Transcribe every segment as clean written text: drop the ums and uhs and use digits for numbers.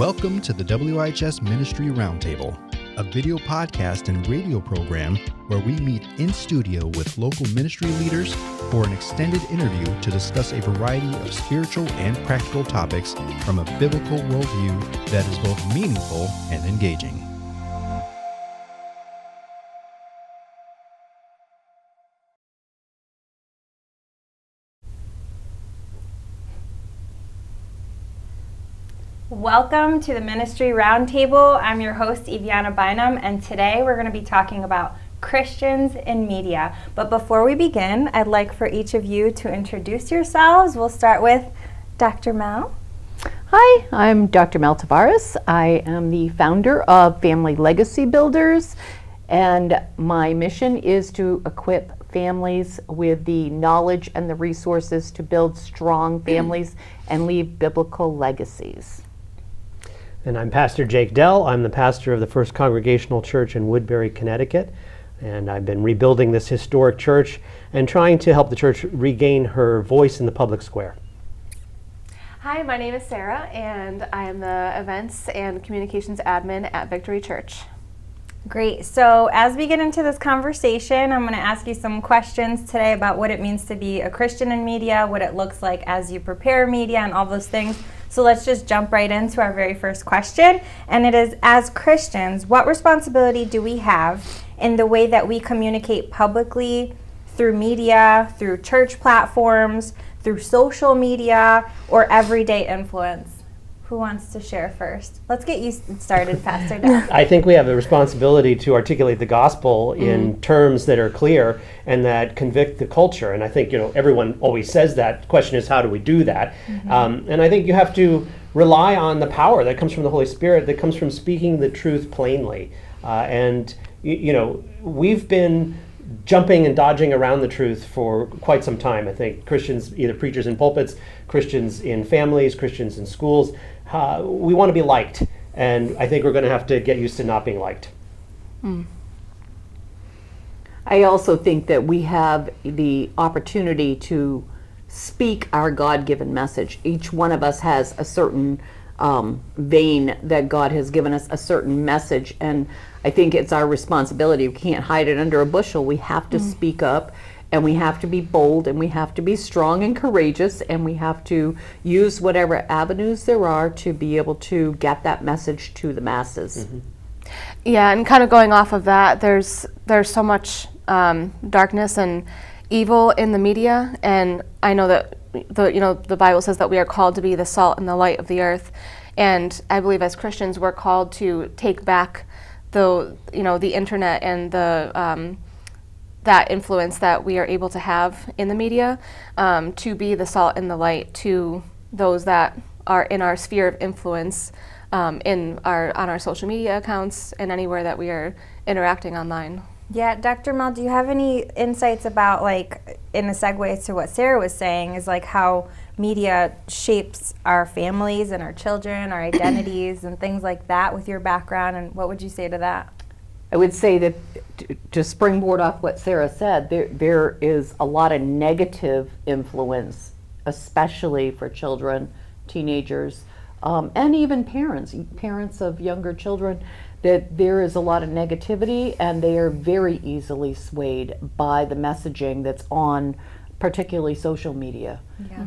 Welcome to the WIHS Ministry Roundtable, a video podcast and radio program where we meet in studio with local ministry leaders for an extended interview to discuss a variety of spiritual and practical topics from a biblical worldview that is both meaningful and engaging. Welcome to the Ministry Roundtable. I'm your host, Eviana Bynum, and today we're going to be talking about Christians in media. But before we begin, I'd like for each of you to introduce yourselves. We'll start with Dr. Mel. Hi, I'm Dr. Mel Tavares. I am the founder of Family Legacy Builders, and my mission is to equip families with the knowledge and the resources to build strong families and leave biblical legacies. And I'm Pastor Jake Dell. I'm the pastor of the First Congregational Church in Woodbury, Connecticut. And I've been rebuilding this historic church and trying to help the church regain her voice in the public square. Hi, my name is Sarah, and I am the events and communications admin at Victory Church. Great. So as we get into this conversation, I'm going to ask you some questions today about what it means to be a Christian in media, what it looks like as you prepare media, and all those things. So let's just jump right into our very first question. And it is, as Christians, what responsibility do we have in the way that we communicate publicly through media, through church platforms, through social media, or everyday influence? Who wants to share first? Let's get you started, Pastor Dell. I think we have a responsibility to articulate the gospel in terms that are clear and that convict the culture. And I think, everyone always says that. The question is, how do we do that? And I think you have to rely on the power that comes from the Holy Spirit, that comes from speaking the truth plainly. We've been jumping and dodging around the truth for quite some time. I think Christians, either preachers in pulpits, Christians in families, Christians in schools, we want to be liked, and I think we're going to have to get used to not being liked. I also think that we have the opportunity to speak our God-given message. Each one of us has a certain vein that God has given us, a certain message, and I think it's our responsibility. We can't hide it under a bushel. We have to speak up, and we have to be bold, and we have to be strong and courageous, and we have to use whatever avenues there are to be able to get that message to the masses. Yeah, and kind of going off of that, there's so much darkness and evil in the media, and I know that the Bible says that we are called to be the salt and the light of the earth, and I believe as Christians we're called to take back the internet and the that influence that we are able to have in the media, to be the salt and the light to those that are in our sphere of influence, on our social media accounts and anywhere that we are interacting online. Yeah, Dr. Mel, do you have any insights about, in a segue to what Sarah was saying, is how media shapes our families and our children, our identities, and things like that with your background, and what would you say to that? I would say that to springboard off what Sarah said, there is a lot of negative influence, especially for children, teenagers, and even parents of younger children, that there is a lot of negativity, and they are very easily swayed by the messaging that's on particularly social media. Yeah.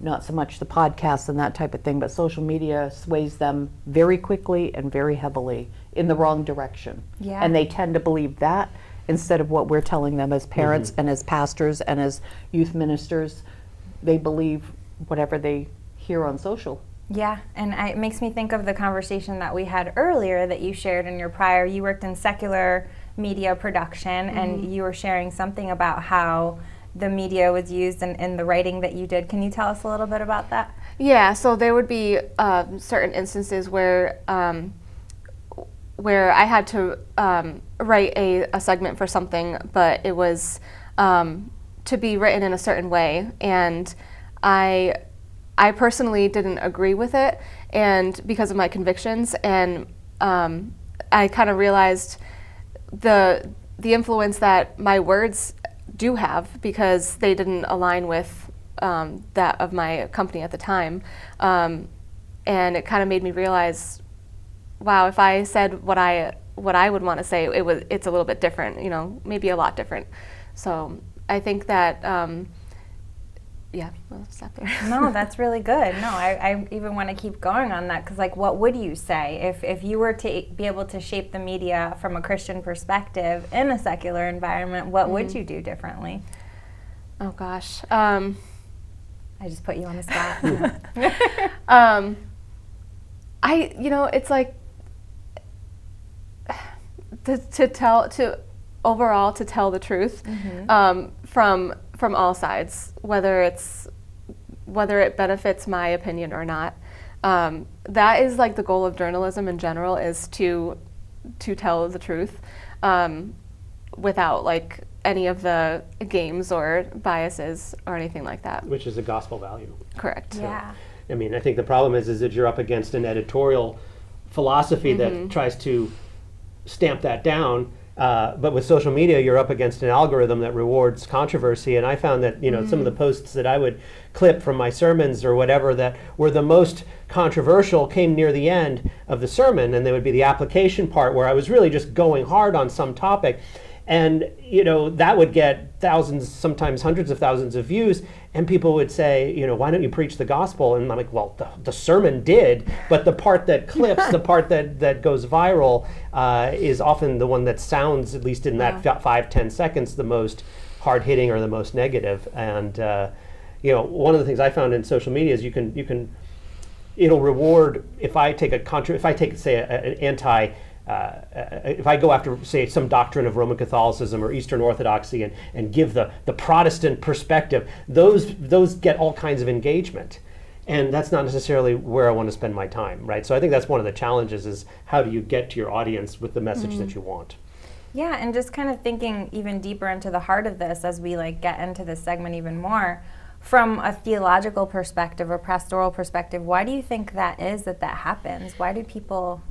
Not so much the podcasts and that type of thing, but social media sways them very quickly and very heavily in the wrong direction. Yeah. And they tend to believe that instead of what we're telling them as parents and as pastors and as youth ministers. They believe whatever they hear on social. Yeah, and it makes me think of the conversation that we had earlier that you shared in your prior. You worked in secular media production, and you were sharing something about how the media was used in the writing that you did. Can you tell us a little bit about that? Yeah, so there would be certain instances where I had to write a segment for something, but it was to be written in a certain way, and I personally didn't agree with it, and because of my convictions, and I kind of realized the influence that my words do have, because they didn't align with that of my company at the time. and it kind of made me realize, wow, if I said what I would want to say, it's a little bit different, maybe a lot different. So I think that, yeah, I'll stop there. No, that's really good. No, I even want to keep going on that, because like, what would you say if you were to be able to shape the media from a Christian perspective in a secular environment? What would you do differently? Oh gosh, I just put you on the spot. It's like to tell the truth, from all sides, whether it benefits my opinion or not. That is like the goal of journalism in general, is to tell the truth, without like any of the games or biases or anything like that. Which is a gospel value. Correct. Yeah. I mean, I think the problem is that you're up against an editorial philosophy that tries to stamp that down. But with social media, you're up against an algorithm that rewards controversy. And I found that, some of the posts that I would clip from my sermons or whatever that were the most controversial came near the end of the sermon. And they would be the application part, where I was really just going hard on some topic. And, that would get thousands, sometimes hundreds of thousands of views. And people would say, why don't you preach the gospel? And I'm like, well, the sermon did, but the part that clips, the part that goes viral, is often the one that sounds, at least in that 5-10 seconds, the most hard-hitting or the most negative. And, one of the things I found in social media is it'll reward, if I take say an anti, if I go after, say, some doctrine of Roman Catholicism or Eastern Orthodoxy and give the Protestant perspective, those get all kinds of engagement. And that's not necessarily where I want to spend my time, right? So I think that's one of the challenges, is how do you get to your audience with the message that you want? Yeah, and just kind of thinking even deeper into the heart of this as we get into this segment even more, from a theological perspective or pastoral perspective, why do you think that happens? Why do people,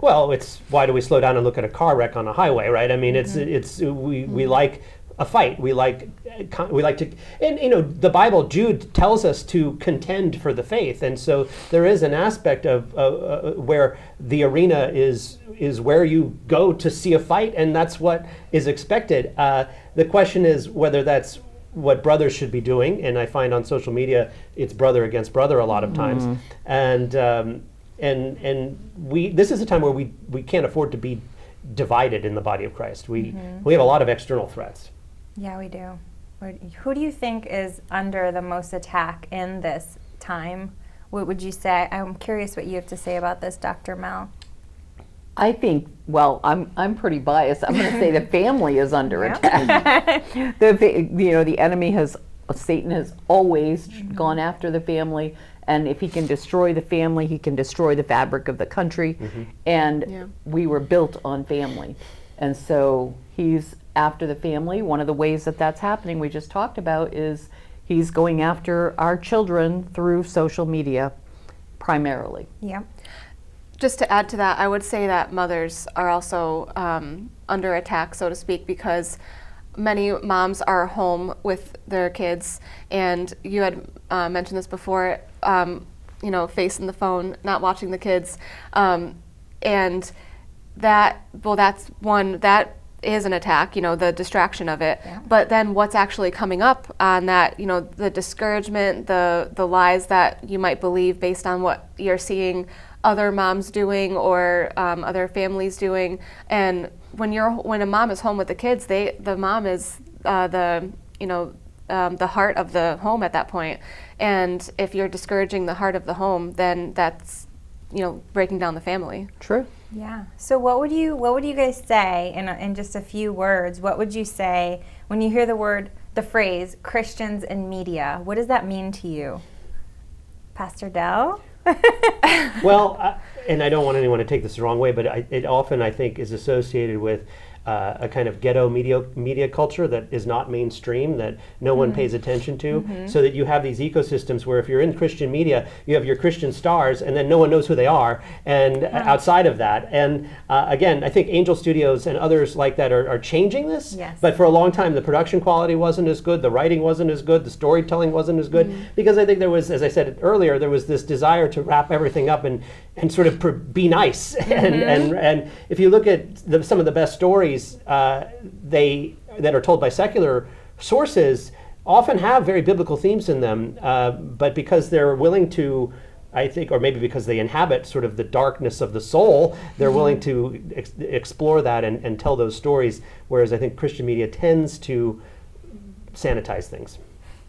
Well, it's why do we slow down and look at a car wreck on a highway, right? I mean, we like a fight. We like to, and the Bible, Jude tells us to contend for the faith, and so there is an aspect of where the arena is where you go to see a fight, and that's what is expected. The question is whether that's what brothers should be doing, and I find on social media it's brother against brother a lot of times, and this is a time where we can't afford to be divided in the body of Christ. We have a lot of external threats. Yeah, we do. Who do you think is under the most attack in this time? What would you say? I'm curious what you have to say about this, Dr. Mel. I think, well, I'm pretty biased. I'm going to say the family is under attack. The enemy Satan has always gone after the family, and if he can destroy the family, he can destroy the fabric of the country. And we were built on family, and so he's after the family. One of the ways that that's happening, we just talked about, is he's going after our children through social media, primarily. Yeah. Just to add to that, I would say that mothers are also under attack, so to speak, because many moms are home with their kids, and you had mentioned this before, facing the phone, not watching the kids, and that's one, that is an attack, the distraction of it. Yeah. But then what's actually coming up on that, the discouragement, the lies that you might believe based on what you're seeing other moms doing or other families doing. And when a mom is home with the kids, the mom is the heart of the home at that point. And if you're discouraging the heart of the home, then that's breaking down the family. True. Yeah. So what would you guys say in just a few words? What would you say when you hear the phrase Christians in media? What does that mean to you, Pastor Dell? Well, and I don't want anyone to take this the wrong way, but it often, I think, is associated with a kind of ghetto media culture that is not mainstream, that no one pays attention to, so that you have these ecosystems where if you're in Christian media, you have your Christian stars, and then no one knows who they are, and outside of that. And again, I think Angel Studios and others like that are changing this, Yes. but for a long time the production quality wasn't as good, the writing wasn't as good, the storytelling wasn't as good, because I think there was, as I said earlier, there was this desire to wrap everything up and sort of be nice. And if you look at some of the best stories that are told by secular sources, often have very biblical themes in them, but because they're willing to, I think, or maybe because they inhabit sort of the darkness of the soul, they're willing to explore that and tell those stories, whereas I think Christian media tends to sanitize things.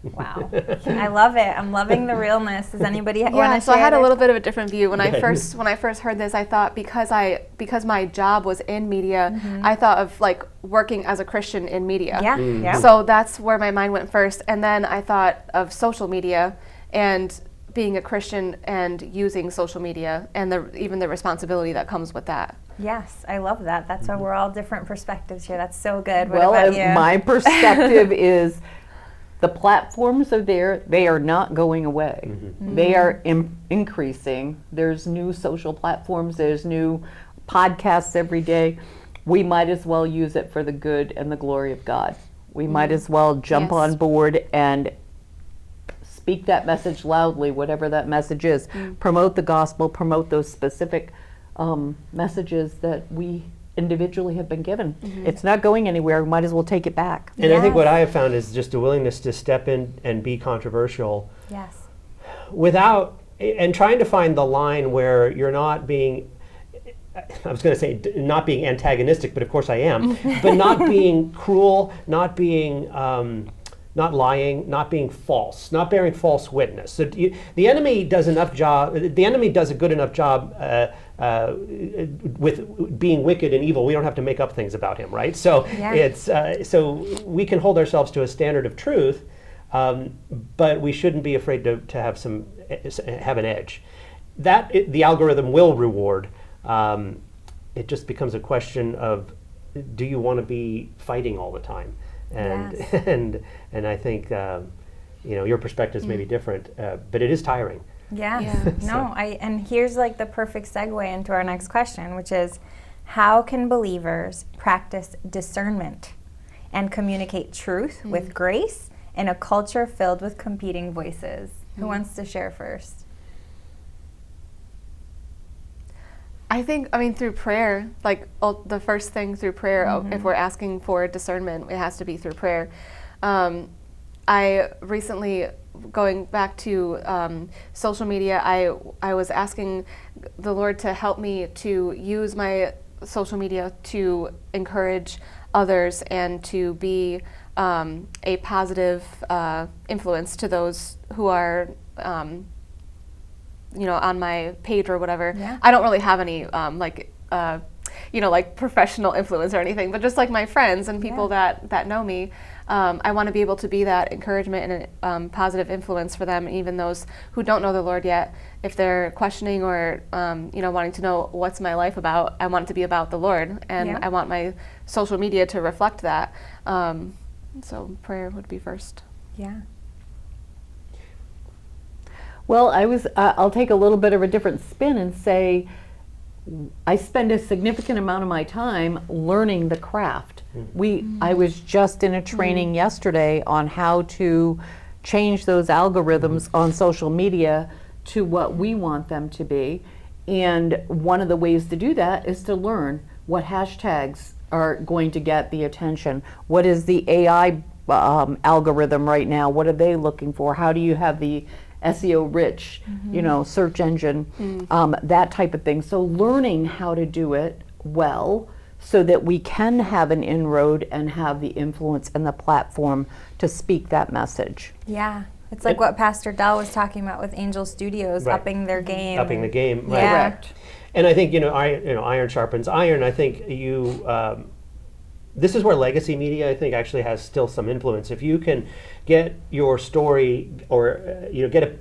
Wow. I love it. I'm loving the realness. Does anybody want to share? So I had a their- little bit of a different view when Go I ahead. first heard this. I thought because my job was in media, I thought of like working as a Christian in media. Yeah. Yeah. So that's where my mind went first, and then I thought of social media and being a Christian and using social media and even the responsibility that comes with that. Yes, I love that. That's why we're all different perspectives here. That's so good. What Well, about you? my perspective is the platforms are there. They are not going away. They are increasing. There's new social platforms. There's new podcasts every day. We might as well use it for the good and the glory of God. We might as well jump Yes. on board and speak that message loudly, whatever that message is. Promote the gospel, promote those specific messages that we individually have been given. It's not going anywhere. We might as well take it back. And I think what Yes. I have found is just a willingness to step in and be controversial Yes. and trying to find the line where you're not being, I was going to say not being antagonistic, but of course I am, but not being cruel, not being, not lying, not being false, not bearing false witness. So the enemy does a good enough job with being wicked and evil. We don't have to make up things about him, right? So so we can hold ourselves to a standard of truth, but we shouldn't be afraid to have an edge. The algorithm will reward. It just becomes a question of, do you want to be fighting all the time? And Yes. and I think your perspectives may be different, but it is tiring. Yeah. Yeah. And here's like the perfect segue into our next question, which is, how can believers practice discernment and communicate truth with grace in a culture filled with competing voices? Who wants to share first? I mean, through prayer, like the first thing through prayer, if we're asking for discernment, it has to be through prayer. I recently, going back to social media, I was asking the Lord to help me to use my social media to encourage others and to be a positive influence to those who are on my page or whatever. Yeah. I don't really have any like professional influence or anything, but just like my friends and people that know me, I want to be able to be that encouragement and positive influence for them, even those who don't know the Lord yet. If they're questioning or wanting to know what's my life about, I want it to be about the Lord, and I want my social media to reflect that. So prayer would be first. Yeah. Well, I'll take a little bit of a different spin and say I spend a significant amount of my time learning the craft. I was just in a training yesterday on how to change those algorithms on social media to what we want them to be. And one of the ways to do that is to learn what hashtags are going to get the attention. What is the AI algorithm right now? What are they looking for? How do you have the SEO rich, search engine, that type of thing. So learning how to do it well so that we can have an inroad and have the influence and the platform to speak that message. Yeah. It's like what Pastor Dell was talking about with Angel Studios, Right. upping their game. Upping the game, right? Yeah. Correct. And I think iron sharpens iron. I think this is where legacy media, I think, actually has still some influence. If you can get your story or get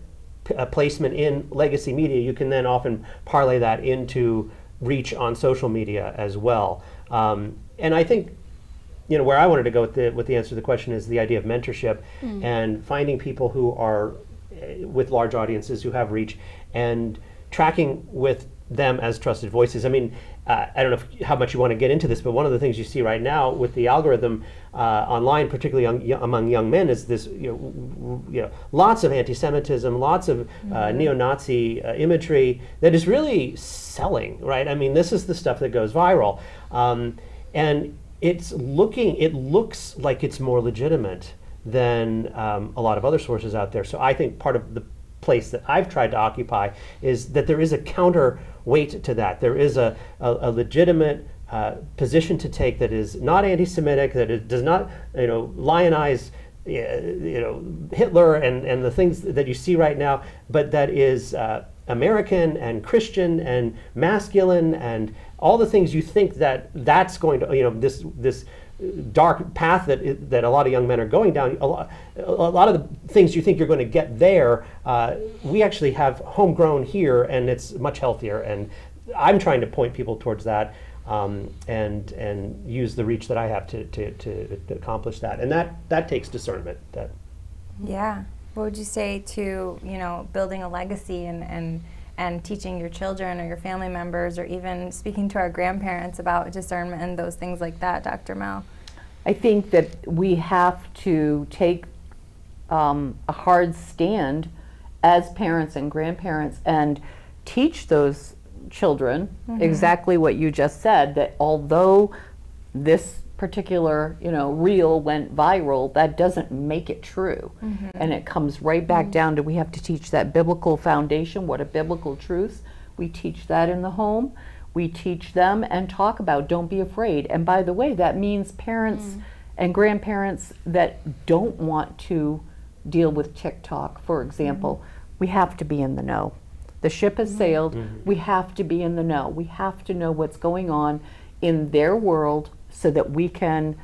a placement in legacy media, you can then often parlay that into reach on social media as well. And I think, where I wanted to go with the answer to the question is the idea of mentorship and finding people who are with large audiences who have reach and tracking with them as trusted voices. I mean, I don't know how much you want to get into this, but one of the things you see right now with the algorithm online, particularly among young men, is this, lots of anti-Semitism, lots of neo-Nazi imagery that is really selling, right? I mean, this is the stuff that goes viral. And it looks like it's more legitimate than a lot of other sources out there. So I think part of the place that I've tried to occupy is that there is a counterweight to that. There is a legitimate position to take that is not anti-Semitic, that it does not lionize Hitler and the things that you see right now, but that is American and Christian and masculine and all the things you think that's going to, this dark path that a lot of young men are going down, a lot of the things you think you're going to get there, we actually have homegrown here, and it's much healthier. And I'm trying to point people towards that, and use the reach that I have to accomplish that. And that takes discernment. Yeah. What would you say to building a legacy and teaching your children or your family members, or even speaking to our grandparents about discernment and those things like that, Dr. Mel? I think that we have to take a hard stand as parents and grandparents and teach those children exactly what you just said, that although this particular reel went viral, that doesn't make it true. And it comes right back down to, we have to teach that biblical foundation, what a biblical truth. We teach that in the home. We teach them and talk about, don't be afraid. And by the way, that means parents and grandparents that don't want to deal with TikTok, for example, we have to be in the know. The ship has sailed. We have to be in the know. We have to know what's going on in their world, so that we can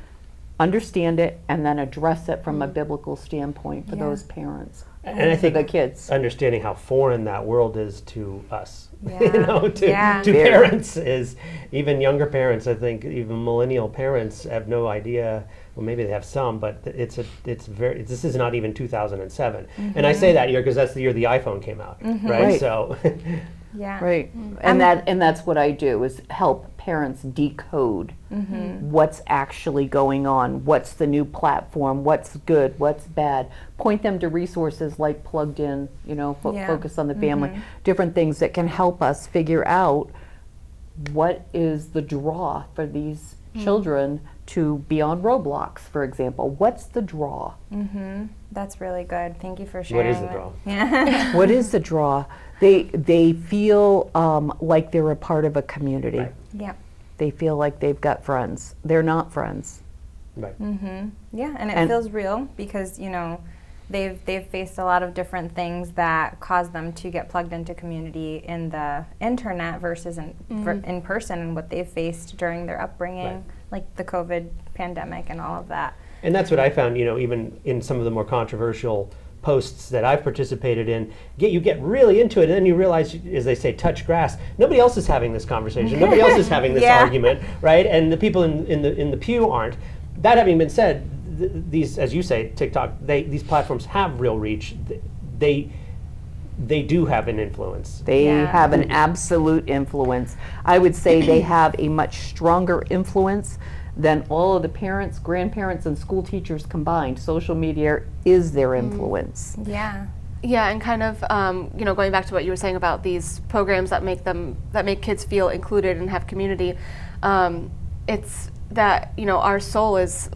understand it and then address it from a biblical standpoint for those parents and I think the kids. Understanding how foreign that world is to us, Yeah. to parents, is even younger parents. I think even millennial parents have no idea. Well, maybe they have some, but this is not even 2007. And I say that year because that's the year the iPhone came out, right? So. Yeah. Right. And that's what I do, is help parents decode what's actually going on, what's the new platform, what's good, what's bad. Point them to resources like Plugged In, Focus on the Family, different things that can help us figure out what is the draw for these children to be on Roblox, for example. What's the draw? That's really good. Thank you for sharing. What is the draw? Yeah. What is the draw? They feel like they're a part of a community. Right. Yeah. They feel like they've got friends. They're not friends. Right. Yeah, and it feels real because they've faced a lot of different things that cause them to get plugged into community in the internet versus in person, and what they've faced during their upbringing, like the COVID pandemic and all of that. And that's what I found, even in some of the more controversial posts that I've participated in, you get really into it, and then you realize, as they say, touch grass. Nobody else is having this conversation. Nobody else is having this argument, right? And the people in the pew aren't. That having been said, these, as you say, TikTok, these platforms have real reach. They do have an influence. They have an absolute influence. I would say they have a much stronger influence than all of the parents, grandparents, and school teachers combined. Social media is their influence. Yeah. Yeah, and kind of going back to what you were saying about these programs that make kids feel included and have community. It's that our soul is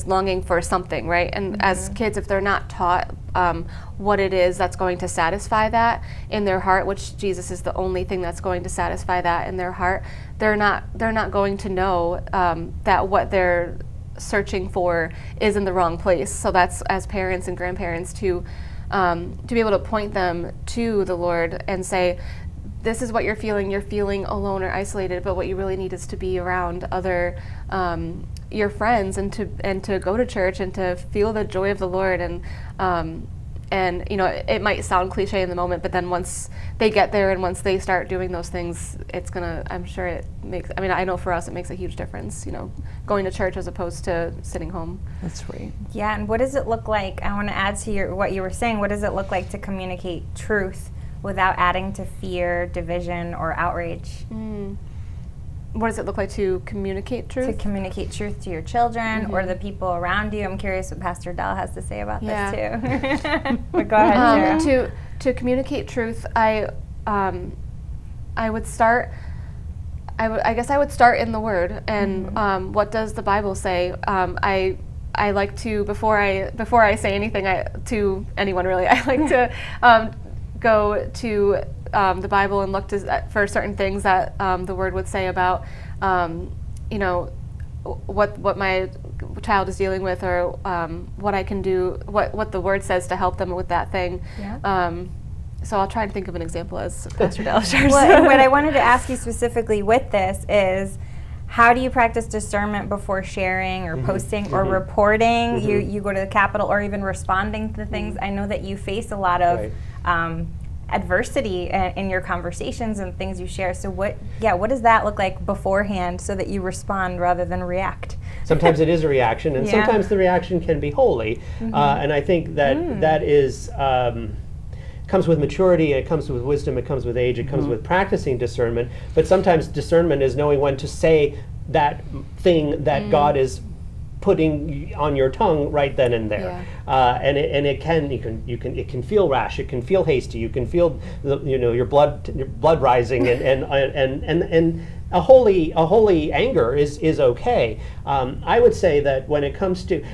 longing for something, right? And as kids, if they're not taught what it is that's going to satisfy that in their heart, which Jesus is the only thing that's going to satisfy that in their heart, they're not going to know that what they're searching for is in the wrong place. So that's, as parents and grandparents, to be able to point them to the Lord and say, this is what you're feeling alone or isolated, but what you really need is to be around other your friends, and to go to church and to feel the joy of the Lord, and and it might sound cliche in the moment, but then once they get there and once they start doing those things, I'm sure it makes, I know for us it makes a huge difference, going to church as opposed to sitting home. That's right. Yeah, and what does it look like? I want to add to what you were saying. What does it look like to communicate truth without adding to fear, division, or outrage? What does it look like to communicate truth? To communicate truth to your children or the people around you. I'm curious what Pastor Dell has to say about this too. But go ahead, Sarah. To communicate truth, I would start. I guess I would start in the Word, and what does the Bible say? I like to before I say anything to anyone really. I like to go to the Bible and look for certain things that the Word would say about what my child is dealing with, or what I can do, what the Word says to help them with that thing. Yeah. So I'll try and think of an example as Pastor Dell shares. Well, and what I wanted to ask you specifically with this is, how do you practice discernment before sharing or posting or reporting? You go to the Capitol, or even responding to things. I know that you face a lot of adversity in your conversations and things you share. So what does that look like beforehand so that you respond rather than react? Sometimes it is a reaction, and sometimes the reaction can be holy. And I think that is comes with maturity, it comes with wisdom, it comes with age, it comes with practicing discernment. But sometimes discernment is knowing when to say that thing that God is putting on your tongue right then and there. And it can feel rash, it can feel hasty, you can feel your blood rising, and a holy anger is okay. I would say that when it comes to,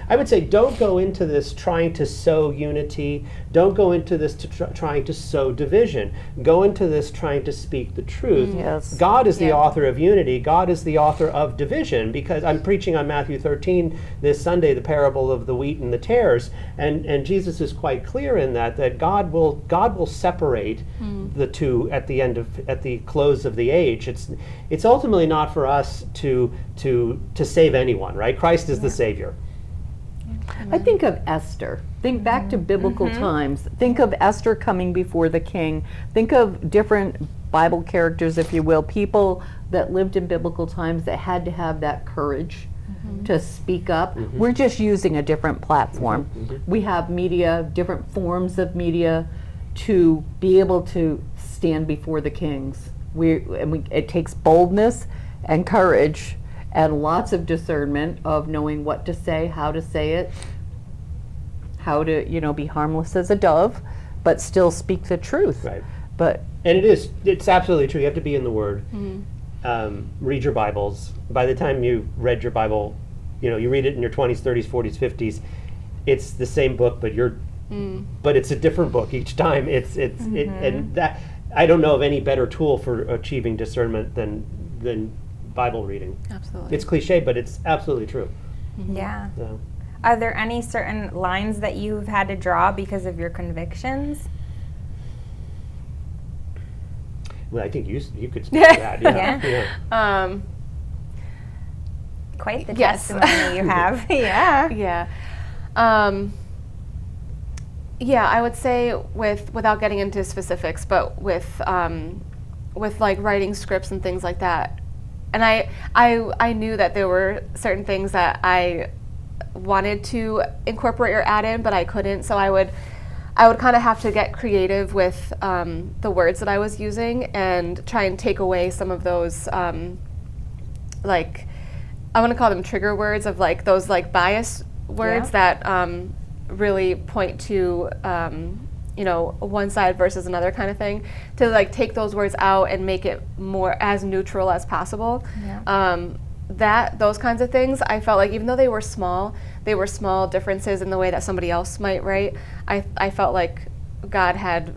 don't go into this trying to sow unity. Don't go into this trying to sow division. Go into this trying to speak the truth. Yes. God is the author of unity. God is the author of division, because I'm preaching on Matthew 13 this Sunday, the parable of the wheat and the tares, and Jesus is quite clear in that God will separate the two at the close of the age. It's ultimately not for us to save anyone, right? Christ is the Savior. I think of Esther. Think back to biblical times. Think of Esther coming before the king. Think of different Bible characters, if you will, people that lived in biblical times that had to have that courage to speak up. We're just using a different platform. We have media, different forms of media, to be able to stand before the kings. It takes boldness and courage and lots of discernment of knowing what to say, how to say it, how to be harmless as a dove, but still speak the truth. Right. And it's absolutely true. You have to be in the Word. Read your Bibles. By the time you read your Bible, you read it in your 20s, 30s, 40s, 50s. It's the same book, but it's a different book each time. And that, I don't know of any better tool for achieving discernment than Bible reading. Absolutely. It's cliche, but it's absolutely true. Yeah. So. Are there any certain lines that you've had to draw because of your convictions? Well, I think you could speak to that. Yeah. Quite the Yes. testimony you have. Yeah. Yeah, I would say without getting into specifics, but with like writing scripts and things like that. And I knew that there were certain things that I wanted to incorporate or add in, but I couldn't. So I would kind of have to get creative with the words that I was using and try and take away some of those, like, I want to call them trigger words, of like those like bias words that really point to one side versus another kind of thing, to like take those words out and make it more as neutral as possible. Those kinds of things, I felt like even though they were small differences in the way that somebody else might write, I felt like God had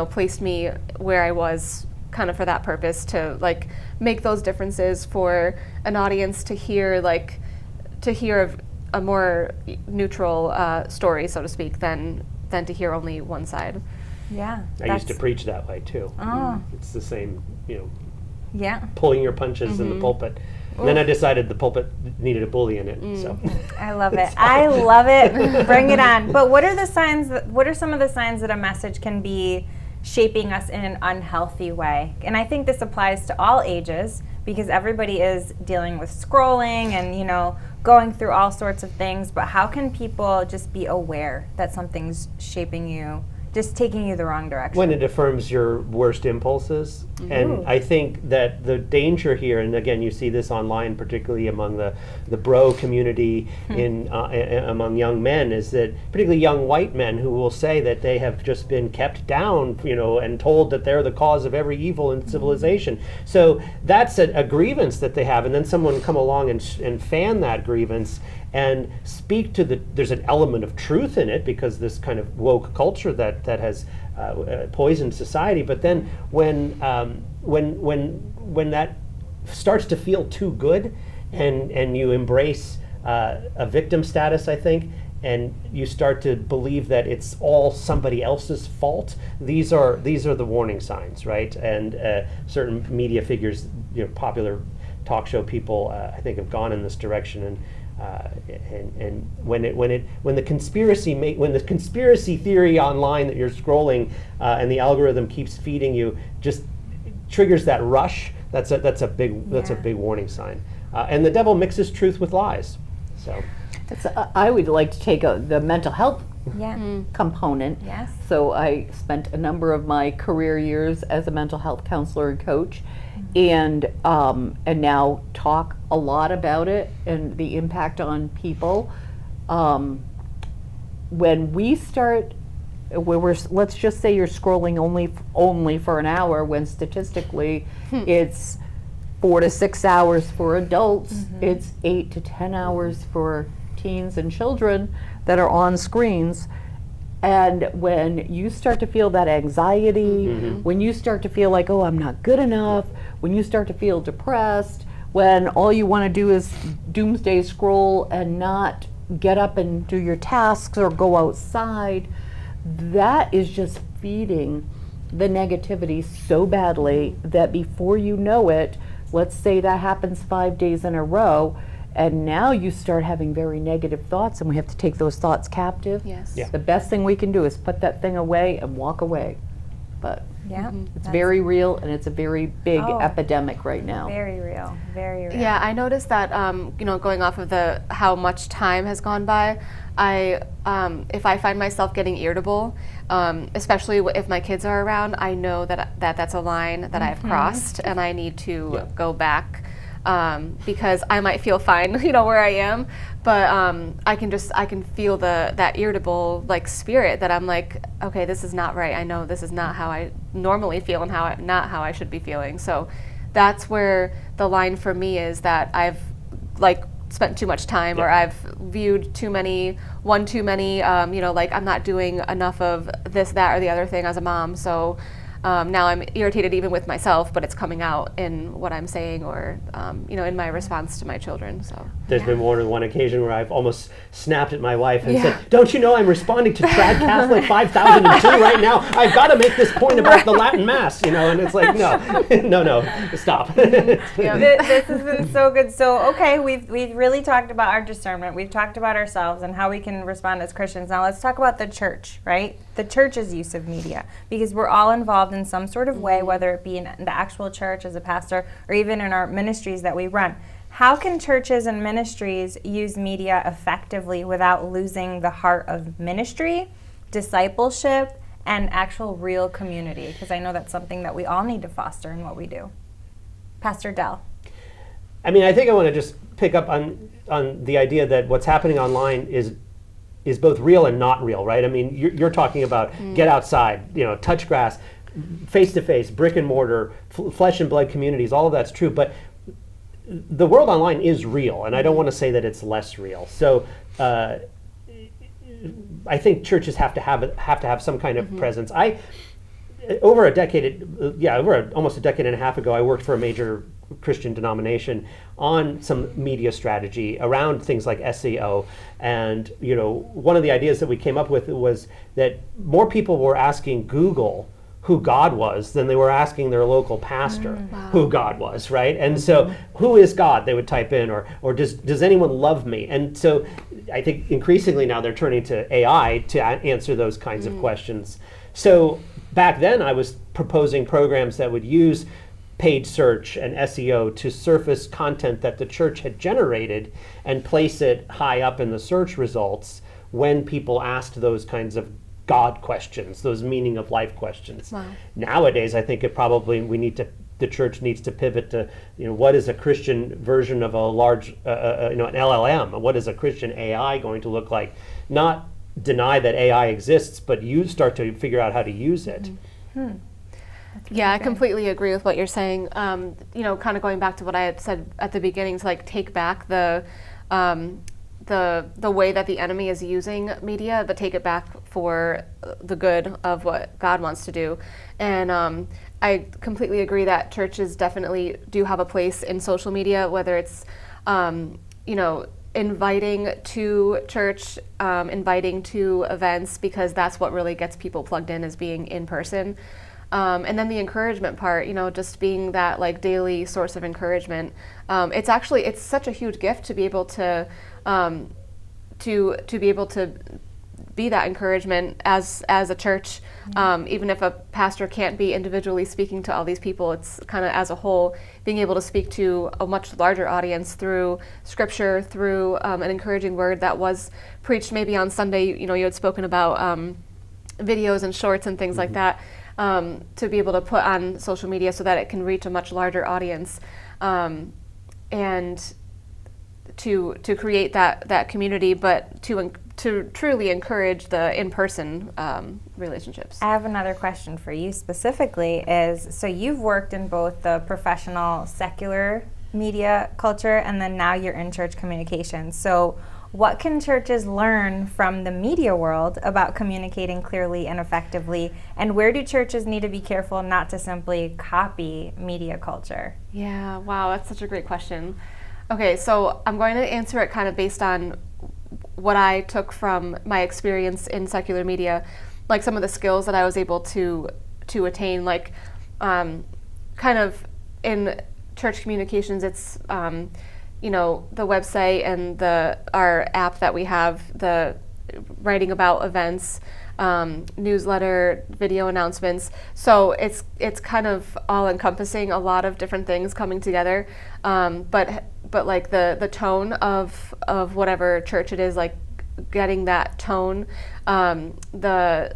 placed me where I was kind of for that purpose, to like make those differences for an audience to hear of a more neutral story, so to speak, than to hear only one side. Yeah. I used to preach that way too. Oh. It's the same, Yeah. pulling your punches in the pulpit. And then I decided the pulpit needed a bully in it. So I love it. I love it. Bring it on. But what are the signs? What are some of the signs that a message can be shaping us in an unhealthy way? And I think this applies to all ages, because everybody is dealing with scrolling and, going through all sorts of things. But how can people just be aware that something's shaping you, just taking you the wrong direction? when it affirms your worst impulses. And I think that the danger here, and again, you see this online, particularly among the bro community among young men, is that particularly young white men who will say that they have just been kept down, and told that they're the cause of every evil in civilization. So that's a grievance that they have, and then someone come along and fan that grievance and speak to there's an element of truth in it, because this kind of woke culture that has poisoned society. But then when that starts to feel too good, and you embrace a victim status, I think, and you start to believe that it's all somebody else's fault, these are the warning signs, right? And certain media figures, popular talk show people, I think, have gone in this direction. And when the conspiracy theory online that you're scrolling and the algorithm keeps feeding you just triggers that rush, that's a big warning sign. And the devil mixes truth with lies. So I would like to take the mental health component. Yes. So I spent a number of my career years as a mental health counselor and coach, and now talk a lot about it and the impact on people. When we start, let's just say you're scrolling only for an hour, when statistically it's 4 to 6 hours for adults, it's 8 to 10 hours for teens and children that are on screens. And when you start to feel that anxiety, when you start to feel like, oh, I'm not good enough, when you start to feel depressed, when all you want to do is doomsday scroll and not get up and do your tasks or go outside, that is just feeding the negativity so badly that before you know it, let's say that happens 5 days in a row, and now you start having very negative thoughts, and we have to take those thoughts captive. Yes. Yeah. The best thing we can do is put that thing away and walk away. But Yeah. it's very real, and it's a very big epidemic right now. Very real. Very real. Yeah, I noticed that, going off of how much time has gone by, if I find myself getting irritable, especially if my kids are around, I know that's a line that I've crossed, and I need to go back, because I might feel fine, where I am, but I can feel that irritable spirit that I'm like, okay, this is not right. I know this is not how I normally feel and not how I should be feeling. So that's where the line for me is that I've spent too much time, or I've viewed too many, I'm not doing enough of this, that, or the other thing as a mom. So now I'm irritated even with myself, but it's coming out in what I'm saying, or in my response to my children. So there's been more than one occasion where I've almost snapped at my wife and said, "Don't you know I'm responding to Trad Catholic 5002 right now? I've got to make this point about the Latin Mass," and it's like, no, stop. This has been so good. So, okay, we've really talked about our discernment. We've talked about ourselves and how we can respond as Christians. Now let's talk about the church, right? The church's use of media, because we're all involved in some sort of way, whether it be in the actual church as a pastor or even in our ministries that we run. How can churches and ministries use media effectively without losing the heart of ministry, discipleship, and actual real community? Because I know that's something that we all need to foster in what we do. Pastor Dell. I think I want to just pick up on the idea that what's happening online is both real and not real, right? You're talking about get outside, touch grass, face-to-face, brick and mortar, flesh and blood communities, all of that's true, but the world online is real, and I don't want to say that it's less real. So I think churches have to have some kind of presence. Over almost a decade and a half ago, I worked for a major Christian denomination on some media strategy around things like SEO, and one of the ideas that we came up with was that more people were asking Google who God was than they were asking their local pastor who God was, right? And so, who is God? They would type in, or does anyone love me? And so, I think increasingly now they're turning to AI to answer those kinds of questions. So back then, I was proposing programs that would use paid search and SEO to surface content that the church had generated and place it high up in the search results when people asked those kinds of God questions, those meaning of life questions. Wow. Nowadays, I think the church needs to pivot to, what is a Christian version of a large, an LLM? What is a Christian AI going to look like? Not deny that AI exists, but you start to figure out how to use it. Yeah, I completely agree with what you're saying. Kind of going back to what I had said at the beginning, to take back the way that the enemy is using media, but take it back for the good of what God wants to do. And I completely agree that churches definitely do have a place in social media, whether it's, inviting to church, inviting to events, because that's what really gets people plugged in, is being in person. And then the encouragement part, just being that daily source of encouragement. It's such a huge gift to be able to be able to be that encouragement as a church. Even if a pastor can't be individually speaking to all these people, it's kind of as a whole being able to speak to a much larger audience through scripture, through an encouraging word that was preached maybe on Sunday. You had spoken about videos and shorts and things like that, to be able to put on social media so that it can reach a much larger audience, and to create that community, but to truly encourage the in-person relationships. I have another question for you specifically so you've worked in both the professional secular media culture and then now you're in church communications. So what can churches learn from the media world about communicating clearly and effectively, and where do churches need to be careful not to simply copy media culture? Yeah, wow, that's such a great question. Okay, so I'm going to answer it kind of based on what I took from my experience in secular media, some of the skills that I was able to attain, kind of in church communications. It's the website and our app that we have, the writing about events, newsletter, video announcements. So it's kind of all encompassing, a lot of different things coming together. But the tone of whatever church it is, getting that tone, the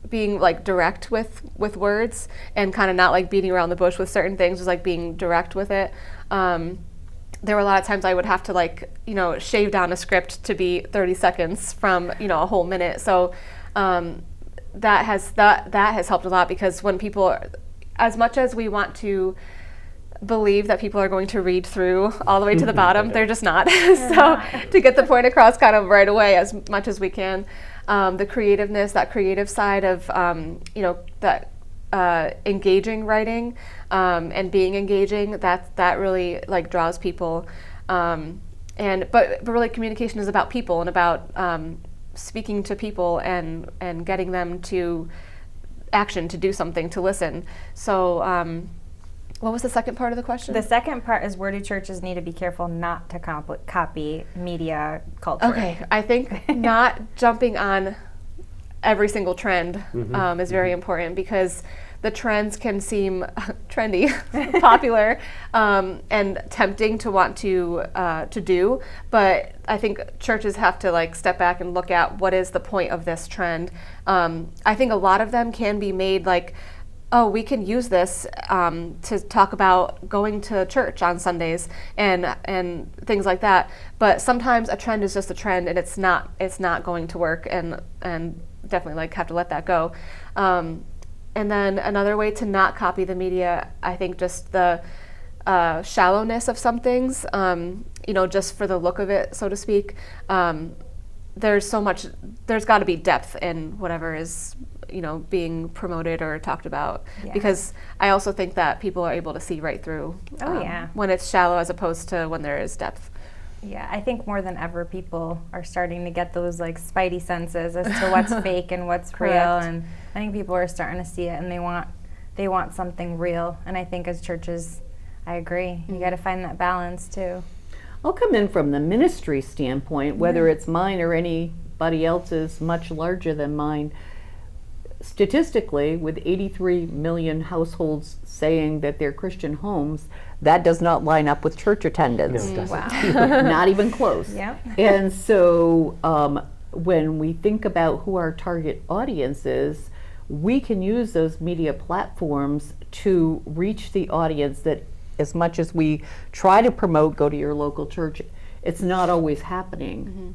being direct with words, and kind of not beating around the bush with certain things, just being direct with it. There were a lot of times I would have to shave down a script to be 30 seconds from a whole minute. So that has helped a lot, because when people, as much as we want to believe that people are going to read through all the way to the bottom, they're just not. So to get the point across kind of right away as much as we can, the creativeness, that creative side of that engaging writing, and being engaging, that really draws people, but really communication is about people and about speaking to people and getting them to action, to do something, to listen. So what was the second part of the question? The second part is, where do churches need to be careful not to copy media culture? Okay, I think not jumping on every single trend is very important, because the trends can seem trendy, popular, and tempting to want to do. But I think churches have to step back and look at, what is the point of this trend. I think a lot of them can be made oh, we can use this to talk about going to church on Sundays and things like that. But sometimes a trend is just a trend, and it's not going to work, and definitely have to let that go. And then another way to not copy the media, I think, just the shallowness of some things, just for the look of it, so to speak. There's got to be depth in whatever is being promoted or talked about, because I also think that people are able to see right through when it's shallow as opposed to when there is depth. Yeah, I think more than ever people are starting to get those spidey senses as to what's fake and what's real, and I think people are starting to see it, and they want they want something real. And I think as churches, I agree. You got to find that balance too. I'll come in from the ministry standpoint, whether it's mine or anybody else's much larger than mine. Statistically, with 83 million households saying that they're Christian homes, that does not line up with church attendance. No, it doesn't. Wow. Not even close. Yep. And so when we think about who our target audience is, we can use those media platforms to reach the audience that, as much as we try to promote, go to your local church, it's not always happening.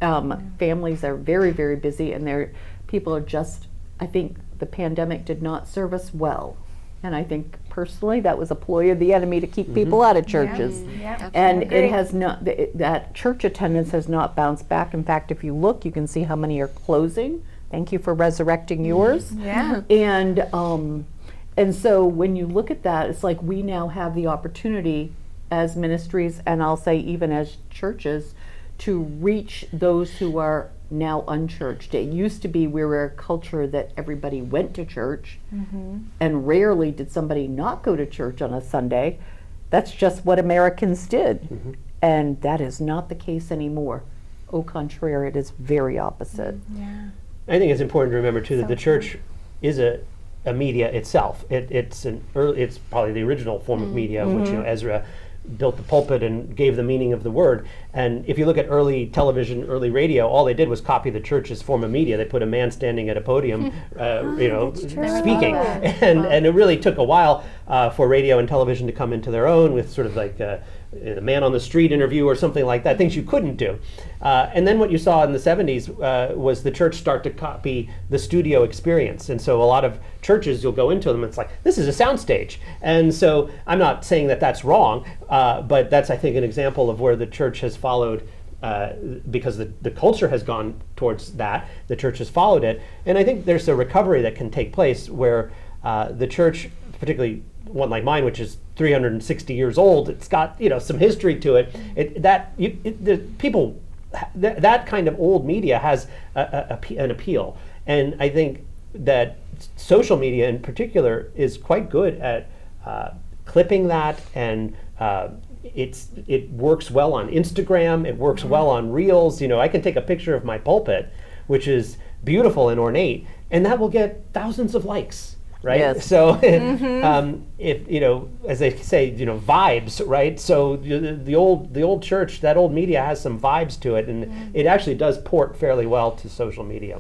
Families are very, very busy, and people are just, I think the pandemic did not serve us well. And I think personally that was a ploy of the enemy to keep people out of churches. Yep. And Agree. it has not, that church attendance has not bounced back. In fact, if you look, you can see how many are closing. Thank you for resurrecting yours. Yeah. And so when you look at that, it's like we now have the opportunity as ministries, and I'll say even as churches, to reach those who are now unchurched. It used to be we were a culture that everybody went to church, and rarely did somebody not go to church on a Sunday. That's just what Americans did. And that is not the case anymore. Au contraire, it is very opposite. Yeah. I think it's important to remember too that the church is a media itself. It's probably the original form of media, which Ezra built the pulpit and gave the meaning of the word. And if you look at early television, early radio, all they did was copy the church's form of media. They put a man standing at a podium, speaking, and it really took a while for radio and television to come into their own with sort of like a man on the street interview or something like that, things you couldn't do. And then what you saw in the 70s was the church start to copy the studio experience. And so a lot of churches, you'll go into them, and it's like, this is a soundstage. And so I'm not saying that that's wrong, but that's, I think, an example of where the church has followed, because the culture has gone towards that, the church has followed it. And I think there's a recovery that can take place where the church, particularly one like mine, which is 360 years old, it's got some history to it. That kind of old media has an appeal, and I think that social media in particular is quite good at clipping that, and it works well on Instagram. It works well on Reels. I can take a picture of my pulpit, which is beautiful and ornate, and that will get thousands of likes. Right. Yes. So, if as they say, vibes, right? So the old church, that old media has some vibes to it, and it actually does port fairly well to social media.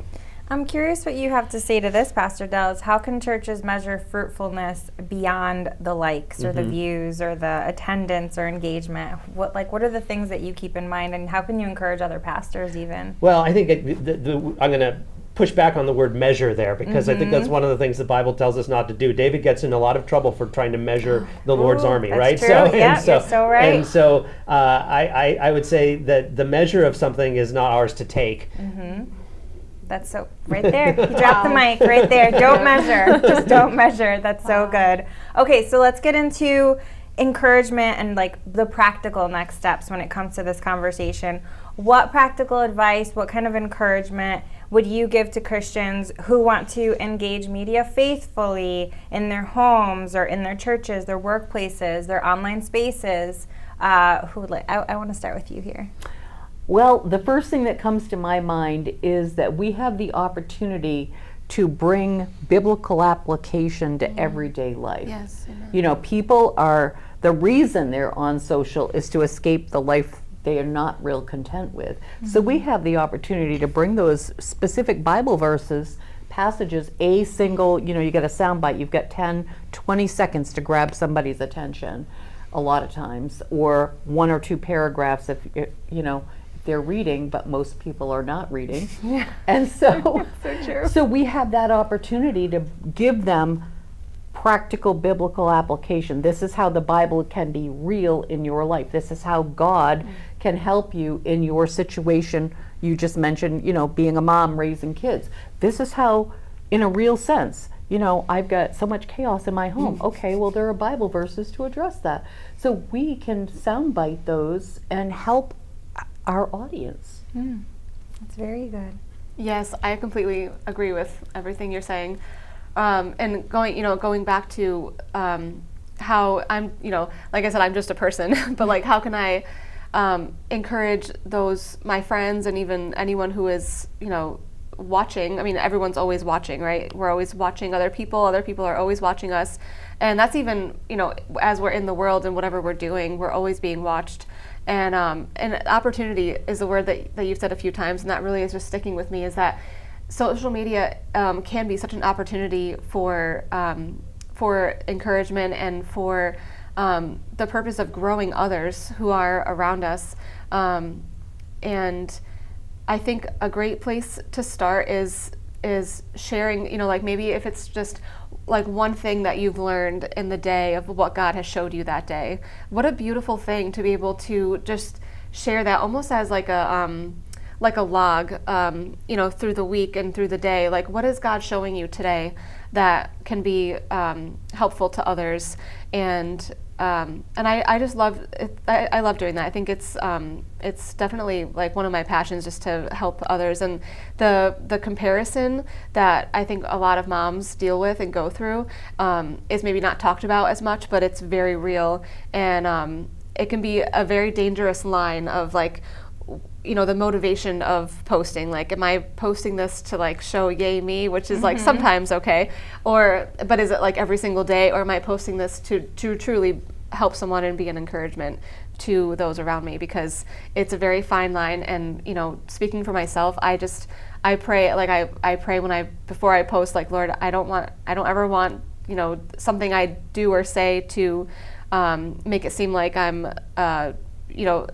I'm curious what you have to say to this, Pastor Dell. Is how can churches measure fruitfulness beyond the likes or the views or the attendance or engagement? What are the things that you keep in mind, and how can you encourage other pastors even? Well, I think I'm going to push back on the word measure there, because I think that's one of the things the Bible tells us not to do. David gets in a lot of trouble for trying to measure the Lord's army, that's right? True. You're so right. And so I would say that the measure of something is not ours to take. That's so, right there. You dropped the mic right there. Don't measure. Just don't measure. That's so good. Okay, so let's get into encouragement and the practical next steps when it comes to this conversation. What practical advice, what kind of encouragement would you give to Christians who want to engage media faithfully in their homes or in their churches, their workplaces, their online spaces? I want to start with you here. Well, the first thing that comes to my mind is that we have the opportunity to bring biblical application to everyday life. Yes. Amen. People the reason they're on social is to escape the life they are not real content with. So we have the opportunity to bring those specific Bible verses, passages, a single, you get a soundbite, you've got 10, 20 seconds to grab somebody's attention a lot of times, or one or two paragraphs if they're reading, but most people are not reading. And so, So true. so we have that opportunity to give them practical biblical application. This is how the Bible can be real in your life. This is how God can help you in your situation. You just mentioned, being a mom raising kids. This is how, in a real sense, I've got so much chaos in my home. Okay, well, there are Bible verses to address that. So we can soundbite those and help our audience. That's very good. Yes, I completely agree with everything you're saying. And going back to how I'm, like I said, I'm just a person, but like how can I encourage my friends and even anyone who is, watching. I mean, everyone's always watching, right? We're always watching other people are always watching us. And that's even, as we're in the world and whatever we're doing, we're always being watched. And opportunity is a word that you've said a few times, and that really is just sticking with me, is that social media can be such an opportunity for encouragement and for the purpose of growing others who are around us. And I think a great place to start is sharing, like maybe if it's just like one thing that you've learned in the day of what God has showed you that day. What a beautiful thing to be able to just share that almost as like a log, through the week and through the day. Like, what is God showing you today that can be helpful to others? And I just love it. I love doing that. I think it's definitely like one of my passions, just to help others. And the comparison that I think a lot of moms deal with and go through is maybe not talked about as much, but it's very real. And it can be a very dangerous line of like, the motivation of posting. Like, am I posting this to like show yay me, which is like sometimes okay, but is it like every single day, or am I posting this to truly help someone and be an encouragement to those around me? Because it's a very fine line. And speaking for myself, I pray, like I pray before I post, like, Lord, I don't ever want something I do or say to make it seem like I'm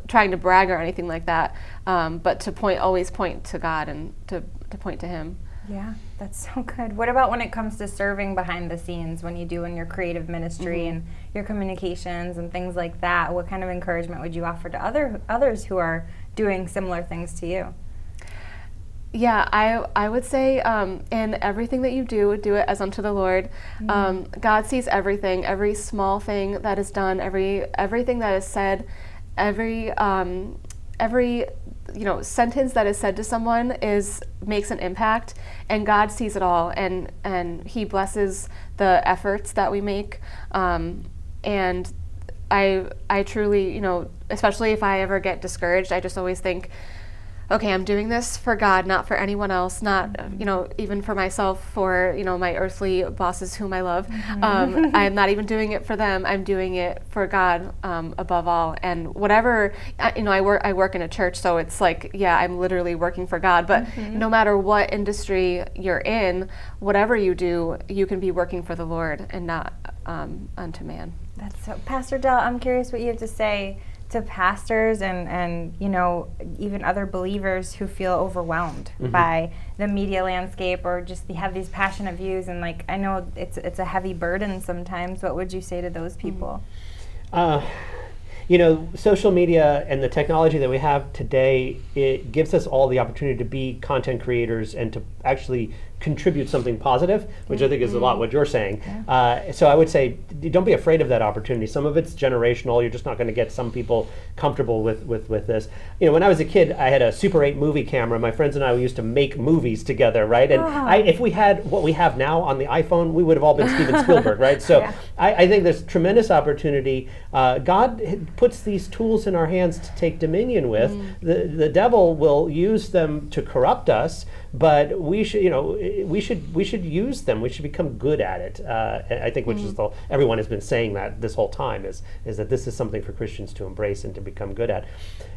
trying to brag or anything like that, but to always point to God and to point to Him. Yeah, that's so good. What about when it comes to serving behind the scenes, when you do in your creative ministry and your communications and things like that? What kind of encouragement would you offer to others who are doing similar things to you? Yeah, I would say in everything that you do it as unto the Lord. God sees everything, every small thing that is done, everything that is said, every sentence that is said to someone makes an impact, and God sees it all, and He blesses the efforts that we make. And I truly, especially if I ever get discouraged, I just always think, okay, I'm doing this for God, not for anyone else, not, even for myself, for, my earthly bosses whom I love. I'm not even doing it for them. I'm doing it for God above all. And whatever, I work in a church, so it's like, yeah, I'm literally working for God. But no matter what industry you're in, whatever you do, you can be working for the Lord and not unto man. That's so, Pastor Dell, I'm curious what you have to say to pastors and even other believers who feel overwhelmed by the media landscape, or just have these passionate views, and like, I know it's a heavy burden sometimes. What would you say to those people? Social media and the technology that we have today, it gives us all the opportunity to be content creators and to actually contribute something positive, which I think is a lot what you're saying. So I would say, don't be afraid of that opportunity. Some of it's generational. You're just not going to get some people comfortable with this. When I was a kid, I had a Super 8 movie camera. My friends and I used to make movies together, right? And if we had what we have now on the iPhone, we would have all been Steven Spielberg, right? So I think there's tremendous opportunity. God puts these tools in our hands to take dominion with. The devil will use them to corrupt us, but we should use them. We should become good at it. I think, which is everyone has been saying that this whole time, is that this is something for Christians to embrace and to become good at.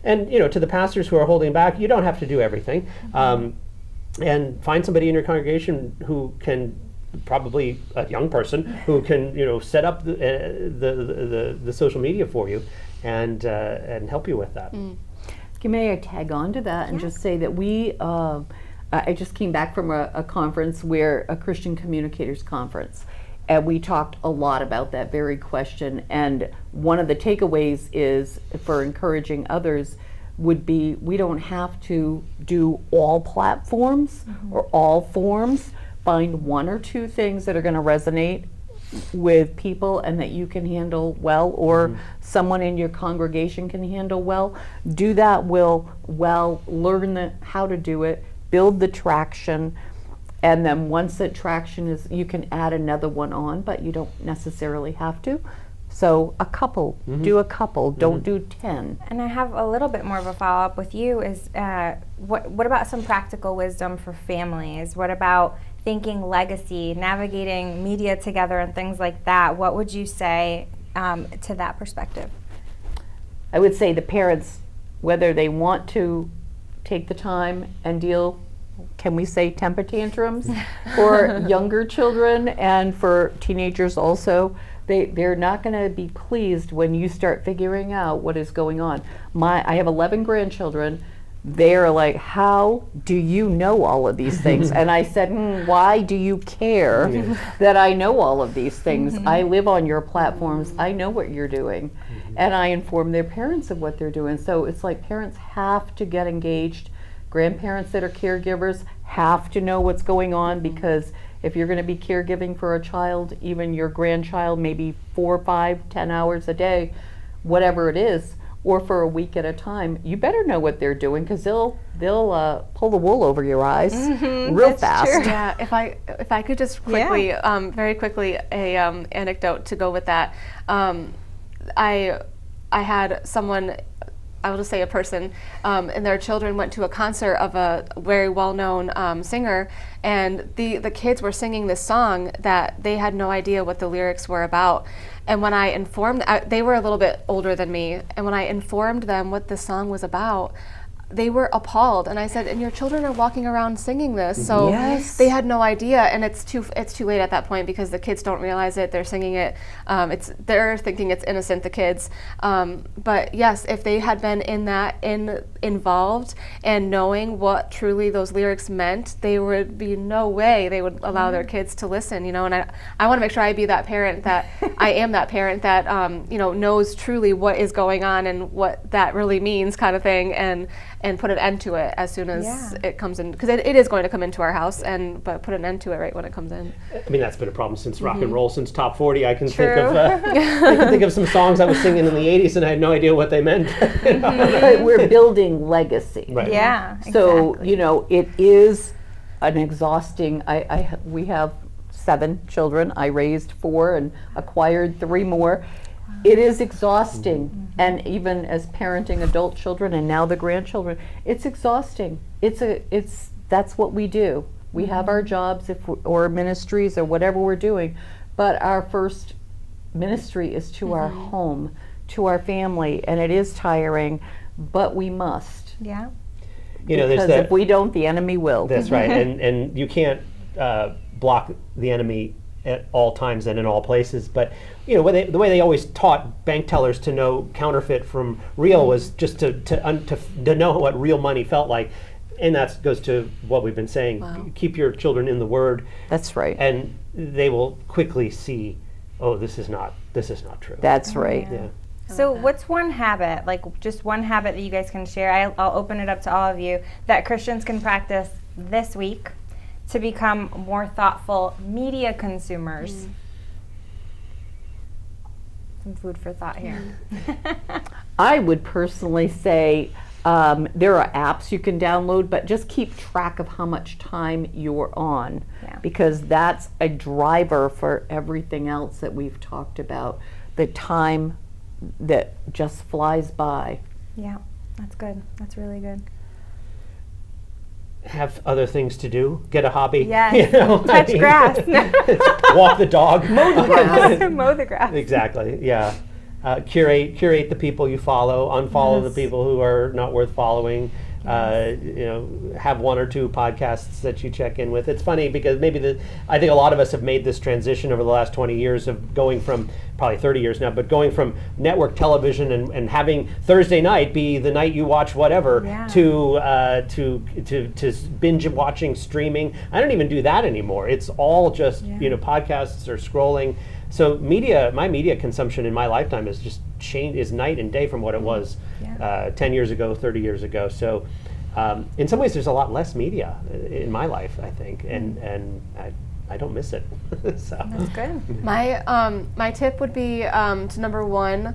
And to the pastors who are holding back, you don't have to do everything. And find somebody in your congregation who can, probably a young person who can set up the social media for you and help you with that. May I tag on to that and just say that we. I just came back from a conference, a Christian Communicators Conference, and we talked a lot about that very question. And one of the takeaways is, for encouraging others, would be, we don't have to do all platforms or all forms. Find one or two things that are going to resonate with people and that you can handle well, or someone in your congregation can handle well. Do that learn how to do it, build the traction, And then once the traction is, you can add another one on, but you don't necessarily have to. So a couple, do a couple, don't do 10. And I have a little bit more of a follow-up with you is what about some practical wisdom for families? What about thinking legacy, navigating media together and things like that? What would you say to that perspective? I would say the parents, whether they want to take the time and deal, can we say temper tantrums, for younger children and for teenagers also, they're not going to be pleased when you start figuring out what is going on. I have 11 grandchildren. They're like, how do you know all of these things? And I said, why do you care that I know all of these things? I live on your platforms. I know what you're doing. And I inform their parents of what they're doing. So it's like parents have to get engaged. Grandparents that are caregivers have to know what's going on, because if you're going to be caregiving for a child, even your grandchild, maybe 4, 5, 10 hours a day, whatever it is, or for a week at a time, you better know what they're doing, because they'll pull the wool over your eyes real fast. True. Yeah, if I could just quickly, very quickly, a anecdote to go with that. I had someone, I will just say a person, and their children went to a concert of a very well-known singer, and the kids were singing this song that they had no idea what the lyrics were about. And when I informed, they were a little bit older than me, and when I informed them what the song was about, they were appalled. And I said, and your children are walking around singing this. So they had no idea, and it's too late at that point, because the kids don't realize it. They're singing it. They're thinking it's innocent, the kids. But yes, if they had been involved and knowing what truly those lyrics meant, there would be no way they would allow their kids to listen, you know. And I want to make sure I be that parent, that I am that parent that knows truly what is going on and what that really means, kind of thing, and put an end to it as soon as it comes in, because it is going to come into our house, but put an end to it right when it comes in. I mean, that's been a problem since rock and roll, since top 40. I can think of some songs I was singing in the 80s and I had no idea what they meant. But we're building legacy. Right. Yeah. So, exactly. It is an exhausting, we have 7 children. I raised 4 and acquired 3 more. It is exhausting, and even as parenting adult children and now the grandchildren, it's exhausting. That's what we do. We have our jobs or ministries or whatever we're doing, but our first ministry is to our home, to our family, and it is tiring, but we must. Yeah. Because if we don't, the enemy will. That's right, and you can't block the enemy at all times and in all places, but the way they always taught bank tellers to know counterfeit from real was just to know what real money felt like, and that goes to what we've been saying. Wow. Keep your children in the Word. That's right. And they will quickly see, oh, this is not true. That's right. Yeah. So what's one habit, like just one habit that you guys can share? I'll open it up to all of you, that Christians can practice this week to become more thoughtful media consumers. Some food for thought here. I would personally say there are apps you can download, but just keep track of how much time you're on, because that's a driver for everything else that we've talked about. The time that just flies by. Yeah, that's good. That's really good. Have other things to do. Get a hobby. Yes. Touch grass. Walk the dog. Mow the grass. Mow the grass. Exactly. Yeah. Curate the people you follow. Unfollow the people who are not worth following. Have 1 or 2 podcasts that you check in with. It's funny because I think a lot of us have made this transition over the last 20 years of going from, probably 30 years now, but going from network television and having Thursday night be the night you watch whatever to binge watching streaming. I don't even do that anymore. It's all just podcasts or scrolling. So my media consumption in my lifetime has just changed, is night and day from what it was 10 years ago, 30 years ago. So in some ways there's a lot less media in my life, I think, and I don't miss it. So. That's good. My tip would be to number 1,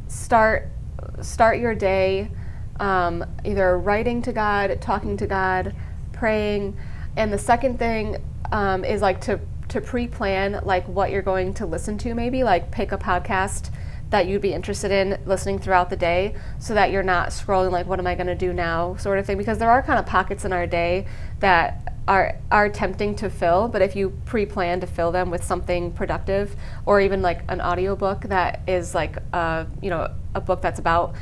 start your day either writing to God, talking to God, praying, And the second thing is like to pre-plan like what you're going to listen to, maybe like pick a podcast that you'd be interested in listening throughout the day, so that you're not scrolling like, what am I going to do now, sort of thing, because there are kind of pockets in our day that are tempting to fill, but if you pre-plan to fill them with something productive, or even like an audiobook that is like a book that's about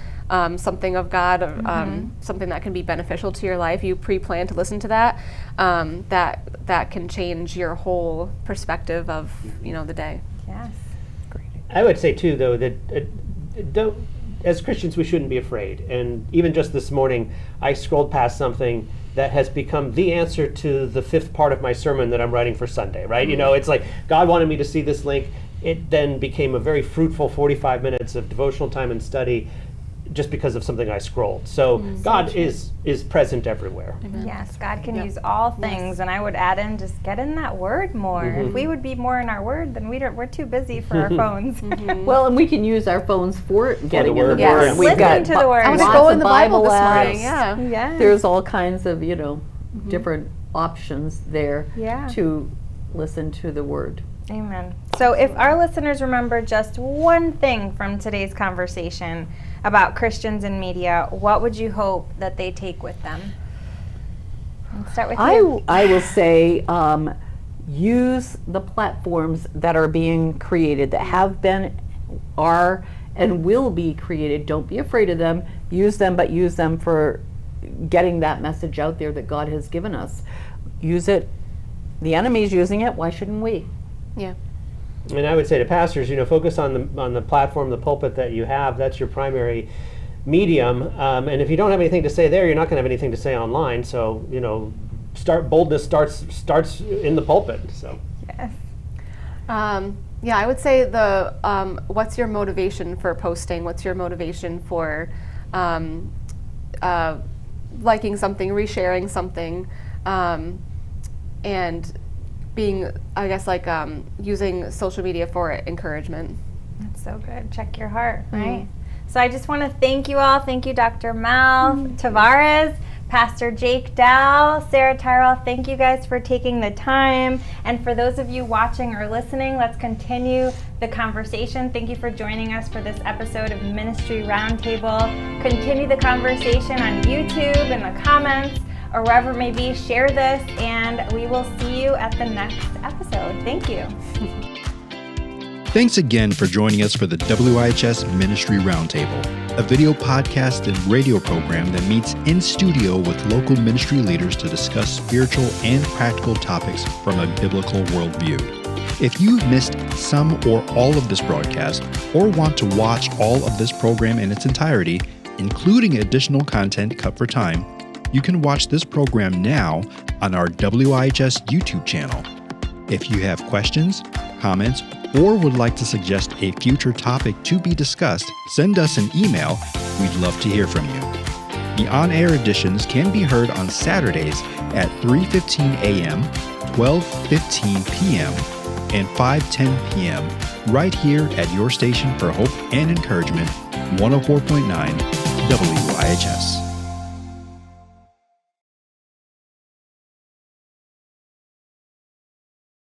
something of God, or something that can be beneficial to your life, you pre-plan to listen to that, that can change your whole perspective of the day. Yes. I would say too, though, that as Christians we shouldn't be afraid. And even just this morning, I scrolled past something that has become the answer to the 5th part of my sermon that I'm writing for Sunday, right? It's like God wanted me to see this link. It then became a very fruitful 45 minutes of devotional time and study, just because of something I scrolled. So God is present everywhere. Amen. Yes, God can use all things, and I would add in, just get in that word more. If we would be more in our word, then we're too busy for our phones. Well, and we can use our phones for getting in the word. Word. Yes. We've got Listening to the Word. I was lots going of the Bible this apps. morning. Yeah. Yes. There's all kinds of different options there Yeah. to listen to the Word. Amen. So if our listeners remember just one thing from today's conversation about Christians and media, what would you hope that they take with them? Let's start with you. I will say use the platforms that are being created, that have been, are, and will be created. Don't be afraid of them. Use them, but use them for getting that message out there that God has given us. Use it. The enemy's using it. Why shouldn't we? Yeah. And I would say to pastors, focus on the platform, the pulpit that you have. That's your primary medium. And if you don't have anything to say there, you're not going to have anything to say online. So, boldness starts in the pulpit. So. Yes. Yeah, I would say what's your motivation for posting? What's your motivation for liking something, resharing something, and being, I guess, like using social media for encouragement. That's so good. Check your heart, right? So I just want to thank you all. Thank you, Dr. Mel Tavares, Pastor Jake Dell, Sarah Tyrol. Thank you guys for taking the time. And for those of you watching or listening, let's continue the conversation. Thank you for joining us for this episode of Ministry Roundtable. Continue the conversation on YouTube, in the comments, or wherever it may be. Share this, and we will see you at the next episode. Thank you. Thanks again for joining us for the WIHS Ministry Roundtable, a video podcast and radio program that meets in studio with local ministry leaders to discuss spiritual and practical topics from a biblical worldview. If you've missed some or all of this broadcast, or want to watch all of this program in its entirety, including additional content cut for time, you can watch this program now on our WIHS YouTube channel. If you have questions, comments, or would like to suggest a future topic to be discussed, send us an email. We'd love to hear from you. The on-air editions can be heard on Saturdays at 3:15 a.m., 12:15 p.m., and 5:10 p.m. right here at your station for hope and encouragement, 104.9 WIHS.